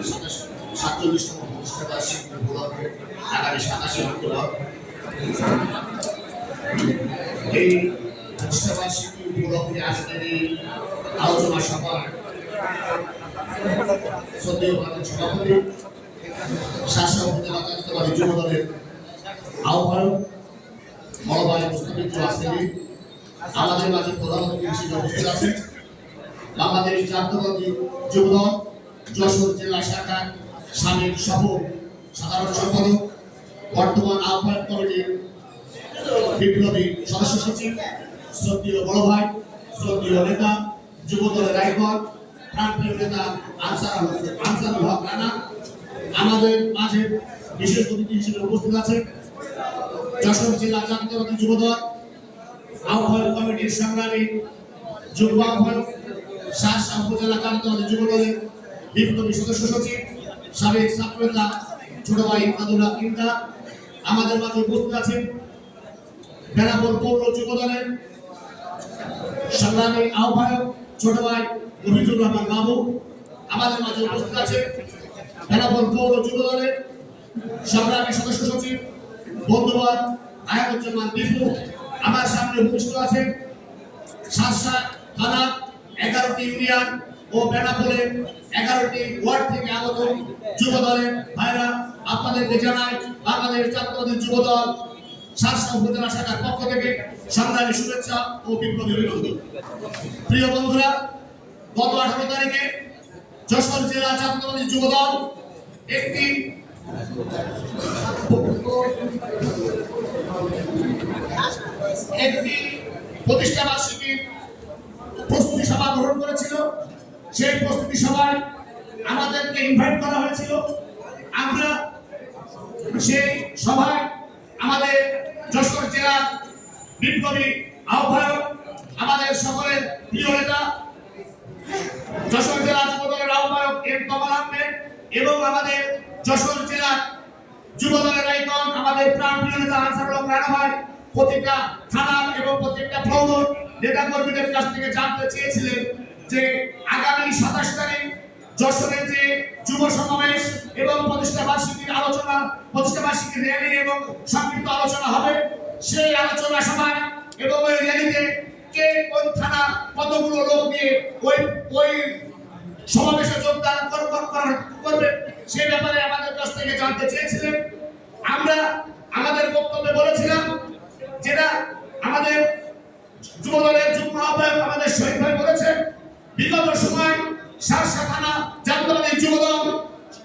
47তম প্রতিষ্ঠা বার্ষিকী উপলক্ষে আগামী 27 অক্টোবর এই প্রতিষ্ঠা বার্ষিকী উপলক্ষে আজকের এই আলোচনা সভা শ্রদ্ধেয় সভাপতি শাসা উপজেলা জাতীয়তাবাদী যুব দলের আহ্বায়ক বড় ভাই মুস্তাফিজুর আসেনি আমাদের মাঝে প্রধান অতিথি হিসেবে উপস্থিত আছেন বাংলাদেশ জাতীয়তাবাদী যুব দল যশোর জেলা শাখার সাবেক সফল সাধারণ সম্পাদক বর্তমান আহ্বায়ক কমিটির বিপ্লবী সদস্য সচিব শ্রদ্ধেয় বড় ভাই শ্রদ্ধেয় নেতা যুব দলের আইকন প্রাণপ্রিয় নেতা আনসারুল হক রানা আমাদের মাঝে বিশেষ অতিথি হিসেবে উপস্থিত আছে যশোর জেলা জাতীয়তাবাদী যুব দল আহ্বায়ক কমিটির সংগ্রামী যুব আহ্বায়ক শাসা উপজেলা জাতীয়তাবাদী যুব দলের বিপ্লবী সদস্য সচিব সাবেক ছাত্রনেতা ছোট ভাই আব্দুল্লাহ ইমদা আমাদের মাঝে উপস্থিত আছেন বেনাপোল পৌর যুব দলের সংগ্রামী আহ্বায়ক ছোট ভাই রফিজুর রহমান বাবু আমাদের মাঝে উপস্থিত আছে বেনাপোল পৌর যুব দলের সংগ্রামী সদস্য সচিব বন্ধুবর আয়াতুজ্জামান দীপু আমার সামনে উপস্থিত আছে শাসা থানা 11টি ইউনিয়ন ও বেনাপোলের 11টি ওয়ার্ড থেকে আগত যুব দলের ভাইরা আপনাদেরকে জানাই বাংলাদেশ জাতীয়তাবাদী যুব দল শাসা উপজেলা শাখার পক্ষ থেকে সংগ্রামী শুভেচ্ছা ও বিপ্লবী অভিনন্দন। প্রিয় বন্ধুরা, গত 18 তারিখে যশোর জেলা জাতীয়তাবাদী যুব দল একটি প্রতিষ্ঠা বার্ষিকীর প্রস্তুতি সভা গ্রহণ করেছিল। সেই প্রস্তুতি সভায় আমাদেরকে ইনভাইট করা হয়েছিল। আমরা সেই সভায় আমাদের যশোর জেলার বিপ্লবী আহ্বায়ক আমাদের সকলের প্রিয় নেতা যশোর জেলা যুব দলের আহ্বায়ক এম কমল আহমেদ এবং আমাদের যশোর জেলার যুব দলের আইকন আমাদের প্রাণপ্রিয় নেতা আনসারুল হক রানা ভাই প্রত্যেকটা থানা এবং প্রত্যেকটা ফৌজর নেতা কর্মীদের কাছ থেকে জানতে চেয়েছিলেন যে আগামী 27 তারিখ যশোরে যে যুব সমাবেশ এবং প্রতিষ্ঠা বার্ষিকীর আলোচনা প্রতিষ্ঠা বার্ষিকীর র্যালি এবং সংক্ষিপ্ত আলোচনা হবে সেই আলোচনা সভায় এবং ওই র্যালিতে কে কোন থানা কতগুলো লোক নিয়ে ওই সমাবেশে যোগদান করবে সেই ব্যাপারে আমাদের কাছ থেকে জানতে চেয়েছিলেন। আমরা আমাদের বক্তব্যে বলেছিলাম যেটা আমাদের যুব দলের যুগ্ম আহ্বায়ক আমাদের শহীদ ভাই বলেছেন বিগত সময় শাসা থানা জাতীয়তাবাদী যুব দল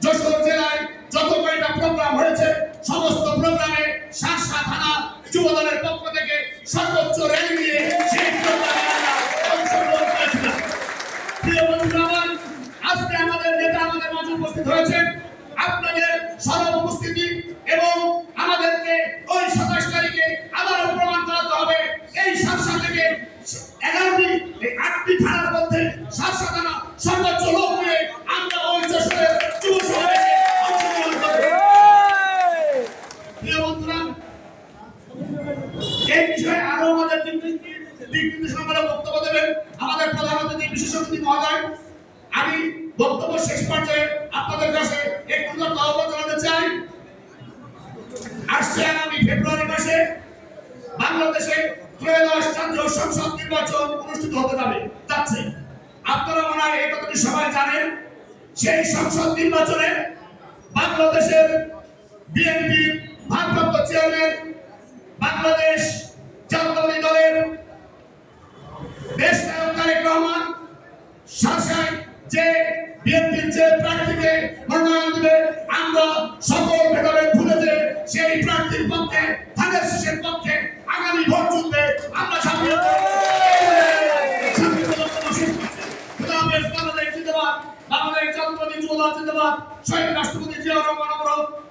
যশোর জেলায় যত কয়টা প্রোগ্রাম হয়েছে সমস্ত প্রোগ্রামে শাসা থানা যুব দলের পক্ষ থেকে সর্বোচ্চ র্যালি নিয়ে সেই প্রোগ্রামে অংশগ্রহণ করেছিলাম। প্রিয় বন্ধুরা, আজকে আমাদের নেতা আমাদের মাঝে উপস্থিত হয়েছেন। আপনাদের সরব উপস্থিতি এবং আমাদেরকে ওই 27 তারিখে আবারও প্রমাণ করাতে হবে এই শাসা থেকে 8টি থানার মধ্যে শাসা থানা সর্বোচ্চ লোক নিয়ে আমরা ওই যশোরের যুব সমাবেশে অংশগ্রহণ করব। প্রিয় বন্ধুরা, এই বিষয়ে আরো আমাদের দিক নির্দেশনামূলক বক্তব্য দেবেন আমাদের প্রধান অতিথি বিশেষ অতিথি মহোদয়। আমি বক্তব্য শেষ পর্যায়ে আপনাদের কাছে একটু আহ্বান জানাতে চাই। আসছে আগামী ফেব্রুয়ারি মাসে বাংলাদেশে 13শ জাতীয় সংসদ নির্বাচন অনুষ্ঠিত হতে যাচ্ছে। আপনারা মনে হয় এই কথাটি সবাই জানেন। সেই সংসদ নির্বাচনে বাংলাদেশের বিএনপি ভারপ্রাপ্ত চেয়ারম্যান বাংলাদেশ জাতীয়তাবাদী দলের দেশ নায়ক তারেক রহমান শাসায় যে বিএনপির যে প্রার্থীকে মনোনয়ন দেবে আমরা সকল ভেদাভেদ ভুলে যে সেই প্রার্থীর পক্ষে ধানের শীষের পক্ষে আগামী ভোট যুদ্ধে আমরা ঝাঁপিয়ে বাংলাদেশ জিন্দাবাদ, বাংলাদেশ জাতীয়তাবাদী যুব দল জিন্দাবাদ, শহীদ রাষ্ট্রপতি জিয়াউর রহমান অমর,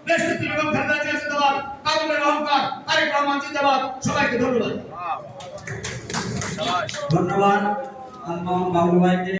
দেশ নেত্রী বেগম খালেদা জিয়া জিন্দাবাদ, তারুণ্যের অহংকার তারেক রহমান জিন্দাবাদ। সবাইকে ধন্যবাদ। ধন্যবাদ বাবলু ভাইকে।